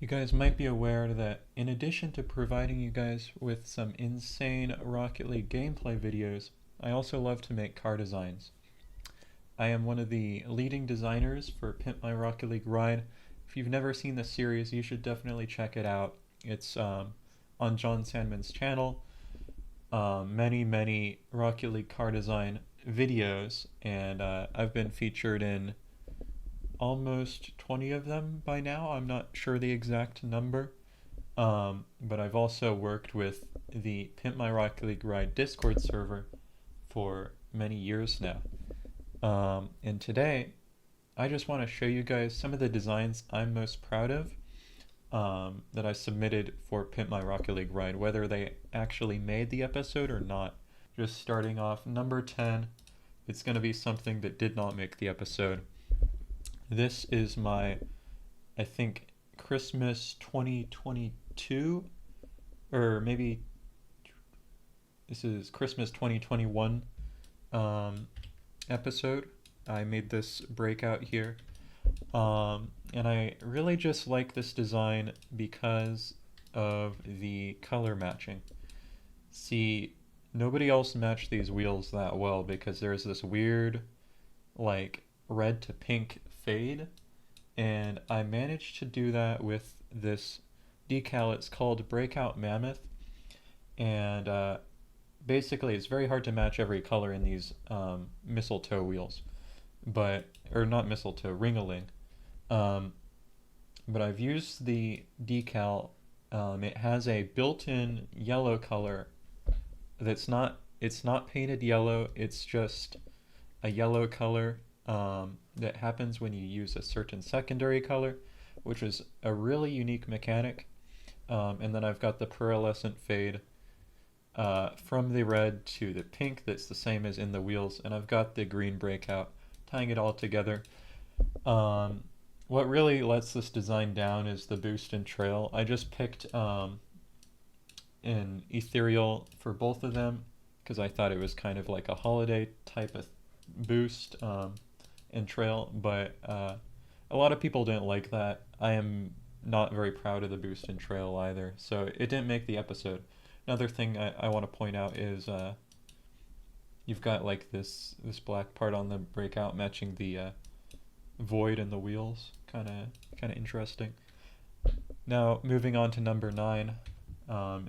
You guys might be aware that in addition to providing you guys with some insane Rocket League gameplay videos, I also love to make car designs. I am one of the leading designers for Pimp My Rocket League Ride. If you've never seen the series, you should definitely check it out. It's on John Sandman's channel. Many Rocket League car design videos, and I've been featured in almost 20 of them by now. I'm not sure the exact number. But I've also worked with the Pimp My Rocket League Ride Discord server for many years now. And today, I just want to show you guys some of the designs I'm most proud of that I submitted for Pimp My Rocket League Ride, whether they actually made the episode or not. Just starting off, number 10, it's going to be something that did not make the episode. This is my, I think, Christmas 2022, or maybe this is Christmas 2021 episode. I made this breakout here. And I really just like this design because of the color matching. See, nobody else matched these wheels that well because there's this weird, like, red to pink fade, and I managed to do that with this decal. It's called Breakout Mammoth, and basically it's very hard to match every color in these mistletoe wheels, but or not mistletoe, ring-a-ling. Um, but I've used the decal. It has a built-in yellow color that's not it's not painted yellow. It's just a yellow color that happens when you use a certain secondary color, which is a really unique mechanic. And then I've got the pearlescent fade from the red to the pink that's the same as in the wheels, and I've got the green breakout, tying it all together. Um, what really lets this design down is the boost and trail. I just picked an ethereal for both of them because I thought it was kind of like a holiday type of boost and trail, but a lot of people didn't like that. I am not very proud of the boost and trail either, so it didn't make the episode. Another thing I want to point out is you've got like this black part on the breakout matching the void in the wheels. Kind of interesting. Now moving on to number 9,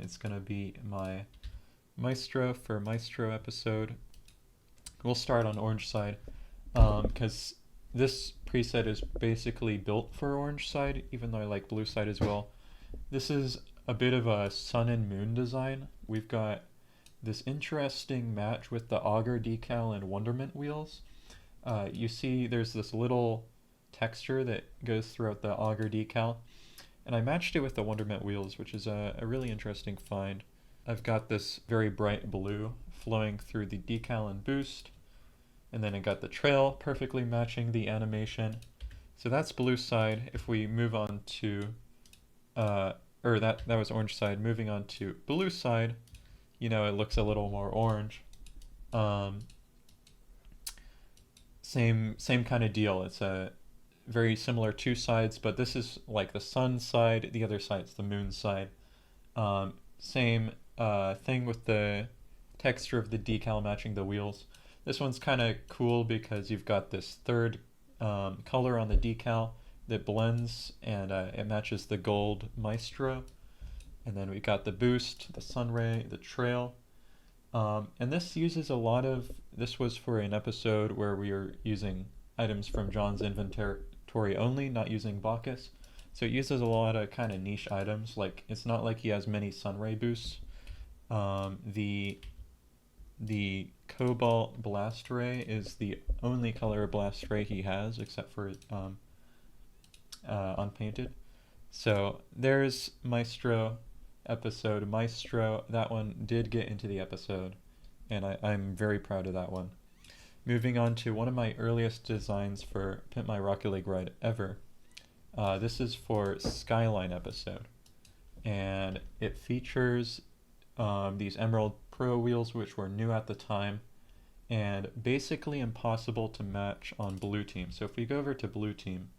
it's gonna be my Maestro for Maestro episode. We'll start on orange side because this preset is basically built for orange side, even though I like blue side as well. This is a bit of a sun and moon design. We've got this interesting match with the auger decal and Wonderment wheels. You see there's this little texture that goes throughout the auger decal, and I matched it with the Wonderment wheels, which is a really interesting find. I've got this very bright blue flowing through the decal and boost, and then I got the trail perfectly matching the animation. So that's blue side. If we move on to, or that was orange side. Moving on to blue side, it looks a little more orange. Um, same kind of deal. It's a very similar two sides, but this is like the sun side, the other side's the moon side. Same thing with the texture of the decal matching the wheels. This one's kind of cool because you've got this third color on the decal that blends, and it matches the gold Maestro. And then we got the boost, the sunray, the trail. And this uses a lot of, this was for an episode where we were using items from John's inventory only, not using Bacchus. So it uses a lot of kind of niche items. Like, it's not like he has many sunray boosts. The Cobalt Blast Ray is the only color Blast Ray he has, except for unpainted. So there's Maestro episode. Maestro, that one did get into the episode, and I'm very proud of that one. Moving on to one of my earliest designs for Pimp My Rocket League Ride ever. This is for Skyline episode, and it features these Emerald Pro wheels, which were new at the time, and basically impossible to match on blue team. So if we go over to blue team,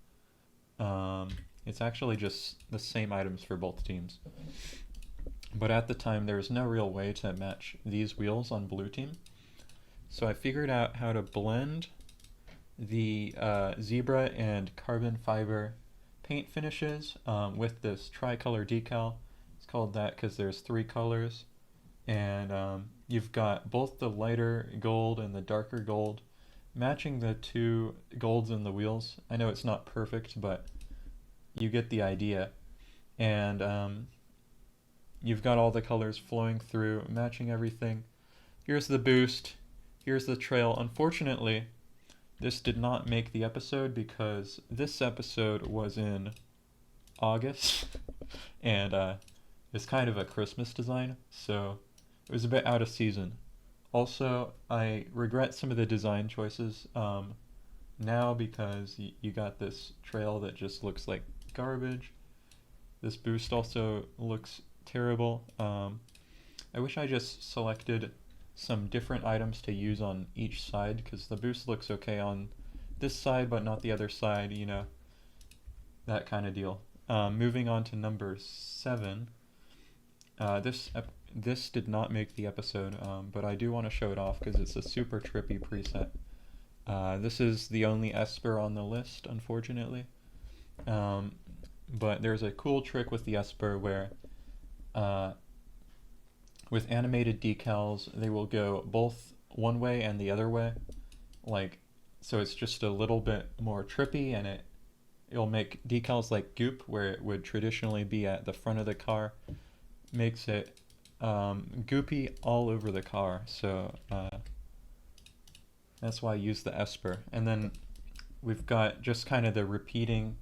It's actually just the same items for both teams. But at the time, there was no real way to match these wheels on blue team. So I figured out how to blend the zebra and carbon fiber paint finishes with this tricolor decal. It's called that because there's three colors. And you've got both the lighter gold and the darker gold matching the two golds in the wheels. I know it's not perfect, but you get the idea. And you've got all the colors flowing through, matching everything. Here's the boost. Here's the trail. Unfortunately, this did not make the episode because this episode was in August, and it's kind of a Christmas design, so it was a bit out of season. Also, I regret some of the design choices now because you got this trail that just looks like garbage. This boost also looks terrible. I wish I just selected some different items to use on each side because the boost looks okay on this side but not the other side, you know, that kind of deal. Moving on to number 7. This did not make the episode, but I do want to show it off because it's a super trippy preset. This is the only Esper on the list, unfortunately. But there's a cool trick with the Esper where with animated decals, they will go both one way and the other way. Like, so it's just a little bit more trippy, and it'll make decals like Goop, where it would traditionally be at the front of the car, makes it goopy all over the car. So that's why I use the Esper. And then we've got just kind of the repeating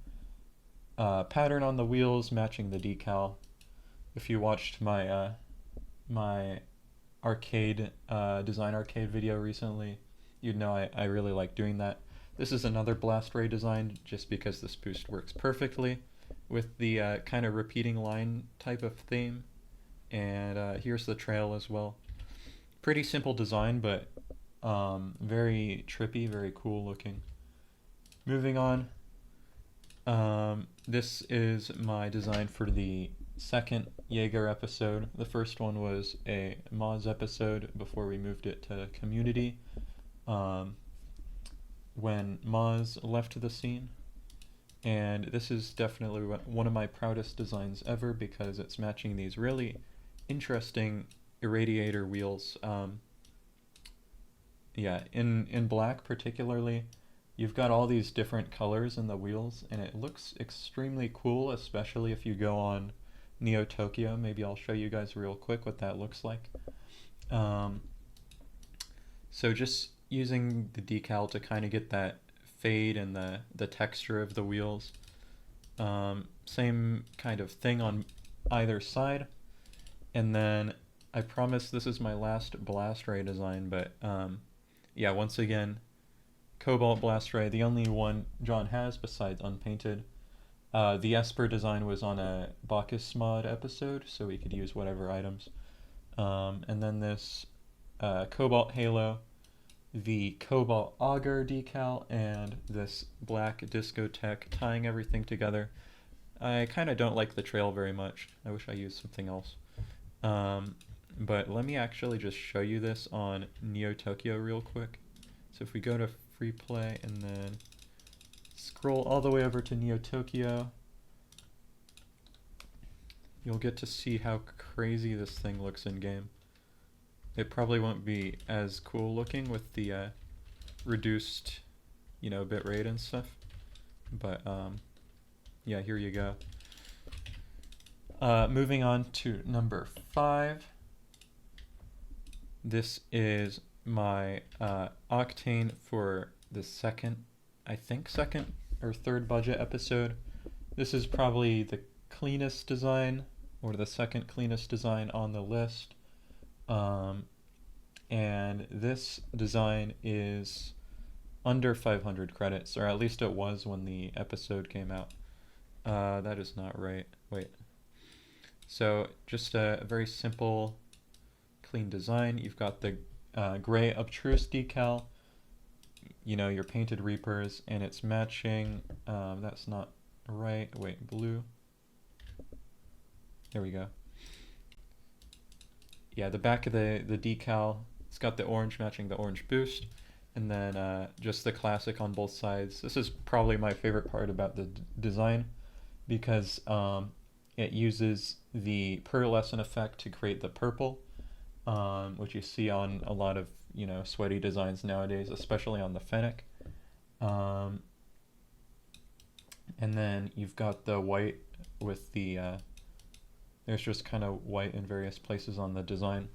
pattern on the wheels matching the decal. If you watched my my arcade design arcade video recently, you'd know I really like doing that. This is another Blast Ray design just because this boost works perfectly with the kind of repeating line type of theme. And here's the trail as well. Pretty simple design, but very trippy, very cool looking. Moving on, this is my design for the second Jaeger episode. The first one was a Moz episode before we moved it to Community, when Moz left the scene. And this is definitely one of my proudest designs ever because it's matching these really interesting irradiator wheels. Yeah, in black particularly, you've got all these different colors in the wheels, and it looks extremely cool, especially if you go on Neo Tokyo. Maybe I'll show you guys real quick what that looks like. So just using the decal to kind of get that fade and the texture of the wheels. Same kind of thing on either side. And then I promise this is my last Blast Ray design, but yeah, once again, Cobalt Blast Ray, the only one John has besides Unpainted. The Esper design was on a Bacchus mod episode, so we could use whatever items. And then this Cobalt Halo, the Cobalt Auger decal, and this black Discotheque, tying everything together. I kind of don't like the trail very much. I wish I used something else. But let me actually just show you this on Neo Tokyo real quick. So if we go to Free Play and then scroll all the way over to Neo Tokyo, you'll get to see how crazy this thing looks in game. It probably won't be as cool looking with the reduced, you know, bit rate and stuff. But yeah, here you go. Moving on to number 5. This is my Octane for the second or third budget episode. This is probably the cleanest design, or the second cleanest design on the list. And this design is under 500 credits, or at least it was when the episode came out. That is not right. Wait. So just a very simple, clean design. You've got the gray obtruse decal, you know, your painted Reapers, and it's matching, that's not right, wait, blue. There we go. Yeah, the back of the decal, it's got the orange matching the orange boost, and then just the classic on both sides. This is probably my favorite part about the design because it uses the pearlescent effect to create the purple, which you see on a lot of sweaty designs nowadays, especially on the Fennec. Um, and then you've got the white with the there's just kind of white in various places on the design.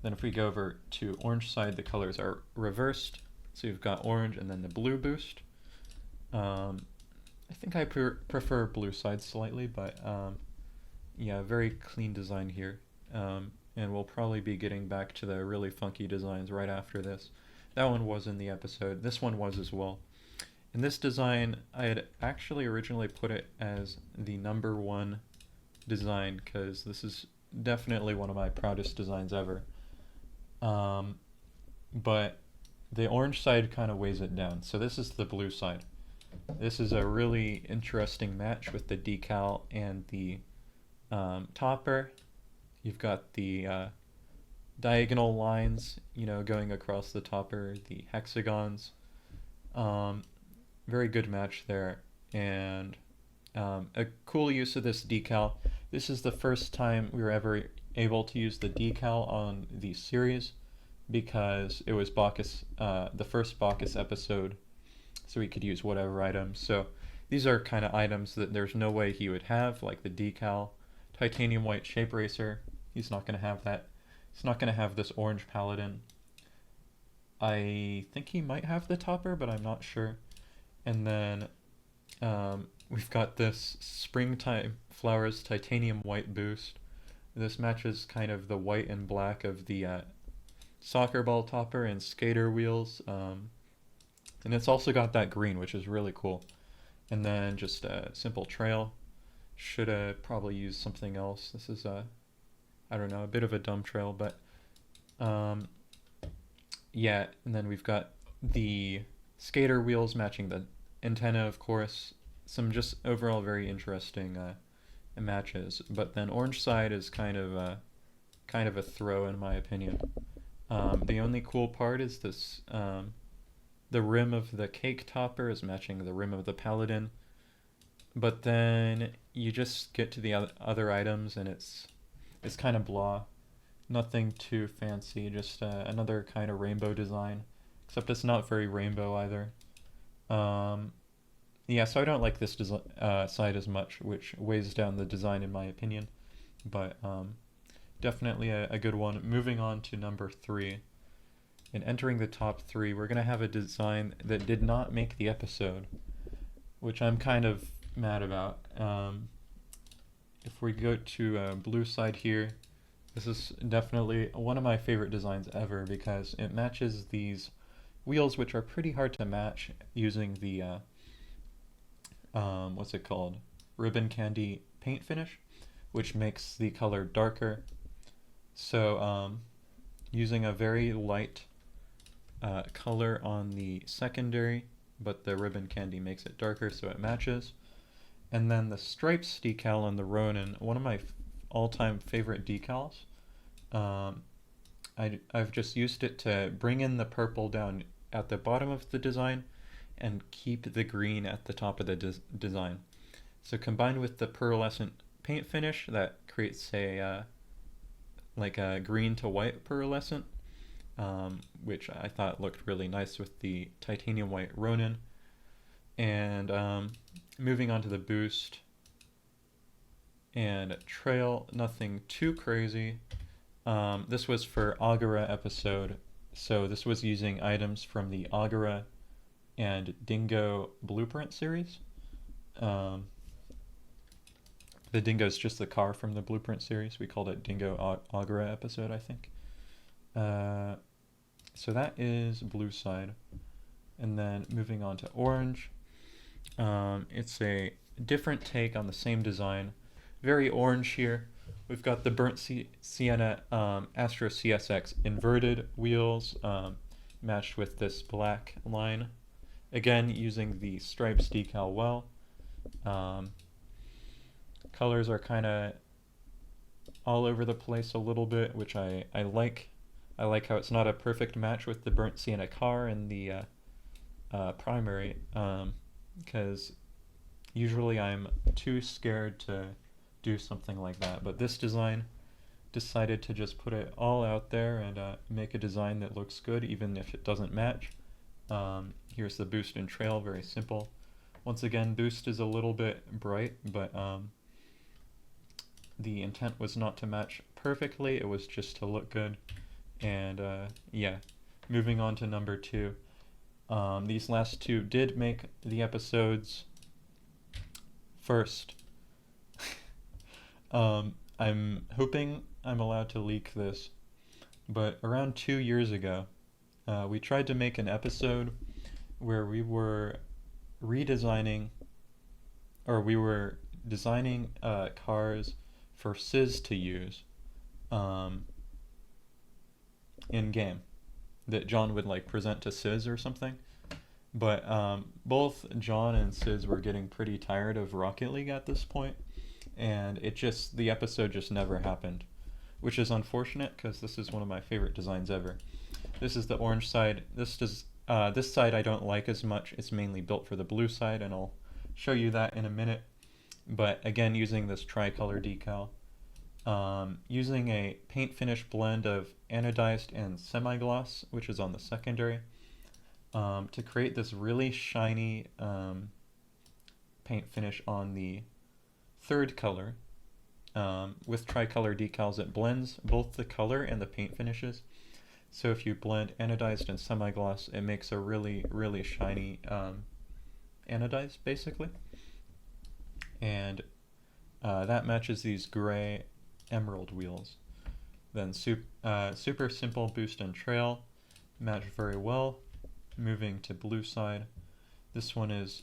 Then if we go over to orange side, the colors are reversed. So you've got orange and then the blue boost. I think I prefer blue side slightly, but yeah, very clean design here. And we'll probably be getting back to the really funky designs right after this. That one was in the episode. This one was as well. In this design, I had actually originally put it as the number one design because this is definitely one of my proudest designs ever. But the orange side kind of weighs it down. So this is the blue side. This is a really interesting match with the decal and the topper. You've got the diagonal lines, going across the topper, the hexagons. Very good match there. And a cool use of this decal. This is the first time we were ever able to use the decal on the series because it was Bacchus, the first Bacchus episode, so we could use whatever items. So these are kind of items that there's no way he would have, like the decal, titanium white shape racer. He's not going to have that. He's not going to have this orange paladin. I think he might have the topper, but I'm not sure. And then we've got this Springtime Flowers titanium white boost. This matches kind of the white and black of the soccer ball topper and skater wheels. And it's also got that green, which is really cool. And then just a simple trail. Should have probably used something else. This is I don't know, a bit of a dumb trail, but yeah. And then we've got the skater wheels matching the antenna, of course. Some just overall very interesting matches. But then orange side is kind of a throw in my opinion. The only cool part is this. The rim of the cake topper is matching the rim of the paladin, but then you just get to the other items and it's kind of blah, nothing too fancy, just another kind of rainbow design, except it's not very rainbow either. Yeah, so I don't like this side as much, which weighs down the design in my opinion, but definitely a good one. Moving on to number 3. And entering the top 3, we're going to have a design that did not make the episode, which I'm kind of mad about. If we go to blue side here, this is definitely one of my favorite designs ever because it matches these wheels, which are pretty hard to match using the, what's it called? Ribbon Candy paint finish, which makes the color darker. So using a very light color on the secondary, but the ribbon candy makes it darker so it matches. And then the stripes decal on the Ronin, one of my all-time favorite decals. I've just used it to bring in the purple down at the bottom of the design and keep the green at the top of the design. So combined with the pearlescent paint finish, that creates a like a green to white pearlescent, which I thought looked really nice with the titanium white Ronin. And moving on to the boost and trail, nothing too crazy. This was for Agora episode, so this was using items from the Agora and Dingo Blueprint series. The Dingo's just the car from the Blueprint series. We called it Dingo Agora episode, I think. So that is blue side. And then moving on to orange. It's a different take on the same design. Very orange here. We've got the Burnt Sienna Astro CSX inverted wheels matched with this black line. Again, using the stripes decal well. Colors are kind of all over the place a little bit, which I like. I like how it's not a perfect match with the burnt sienna car and the primary, because usually I'm too scared to do something like that. But this design decided to just put it all out there and make a design that looks good even if it doesn't match. Here's the boost and trail, very simple. Once again, boost is a little bit bright, but the intent was not to match perfectly, it was just to look good. And yeah, moving on to number 2. These last two did make the episodes. First, I'm hoping I'm allowed to leak this, but around 2 years ago, we tried to make an episode where we were redesigning, or we were designing cars for Sizz to use in game that John would like present to Sizz or something. But both John and Sizz were getting pretty tired of Rocket League at this point, and the episode just never happened, which is unfortunate because this is one of my favorite designs ever. This is the orange side. This side I don't like as much. It's mainly built for the blue side, and I'll show you that in a minute. But again, using this tricolor decal, using a paint finish blend of anodized and semi-gloss, which is on the secondary, to create this really shiny paint finish on the third color. With tricolor decals, it blends both the color and the paint finishes. So if you blend anodized and semi-gloss, it makes a really, really shiny anodized, basically. And that matches these gray emerald wheels. Then super simple boost and trail match very well. Moving to blue side, this one is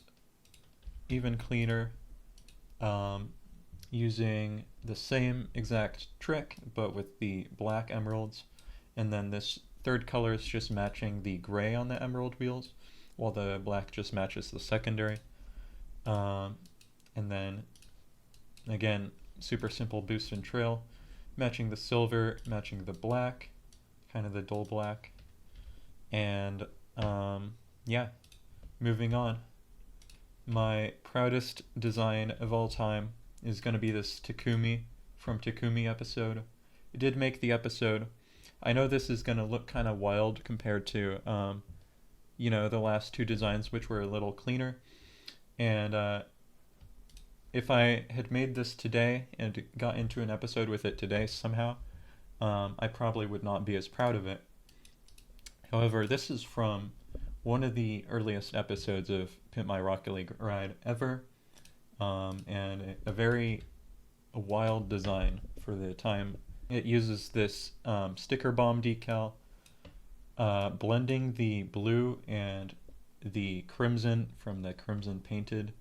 even cleaner, using the same exact trick but with the black emeralds, and then this third color is just matching the gray on the emerald wheels, while the black just matches the secondary. And then again, super simple boost and trail, matching the silver, matching the black, kind of the dull black. And yeah, moving on. My proudest design of all time is going to be this Takumi from Takumi episode. It did make the episode. I know this is going to look kind of wild compared to, the last two designs, which were a little cleaner. And if I had made this today and got into an episode with it today somehow, I probably would not be as proud of it. However, this is from one of the earliest episodes of Pimp My Rocket League Ride ever, and a very wild design for the time. It uses this sticker bomb decal, blending the blue and the crimson from the crimson painted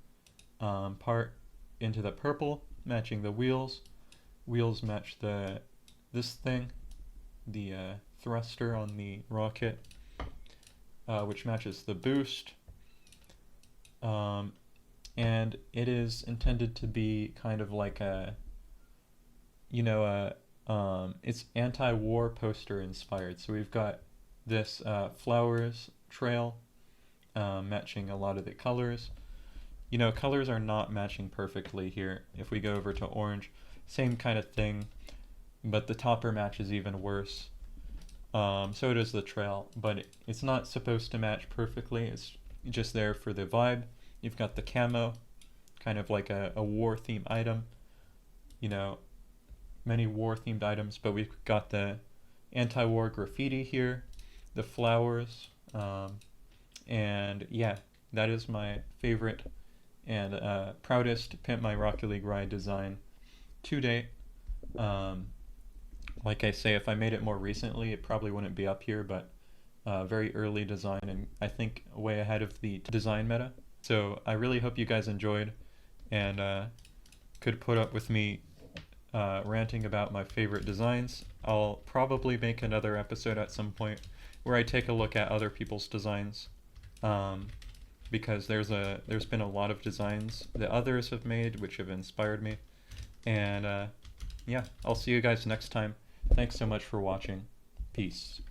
part into the purple, matching the wheels. Wheels match this thing, the thruster on the rocket, which matches the boost. And it is intended to be kind of like it's anti-war poster inspired. So we've got this flowers trail matching a lot of the colors. Colors are not matching perfectly here. If we go over to orange, same kind of thing, but the topper matches even worse. So does the trail, but it's not supposed to match perfectly. It's just there for the vibe. You've got the camo, kind of like a war-themed item. Many war-themed items, but we've got the anti-war graffiti here, the flowers, and yeah, that is my favorite and proudest Pimp My Rocket League Ride design to date. Like I say, if I made it more recently, it probably wouldn't be up here, but very early design, and I think way ahead of the design meta. So I really hope you guys enjoyed and could put up with me ranting about my favorite designs. I'll probably make another episode at some point where I take a look at other people's designs, because there's been a lot of designs that others have made which have inspired me. And yeah, I'll see you guys next time. Thanks so much for watching. Peace.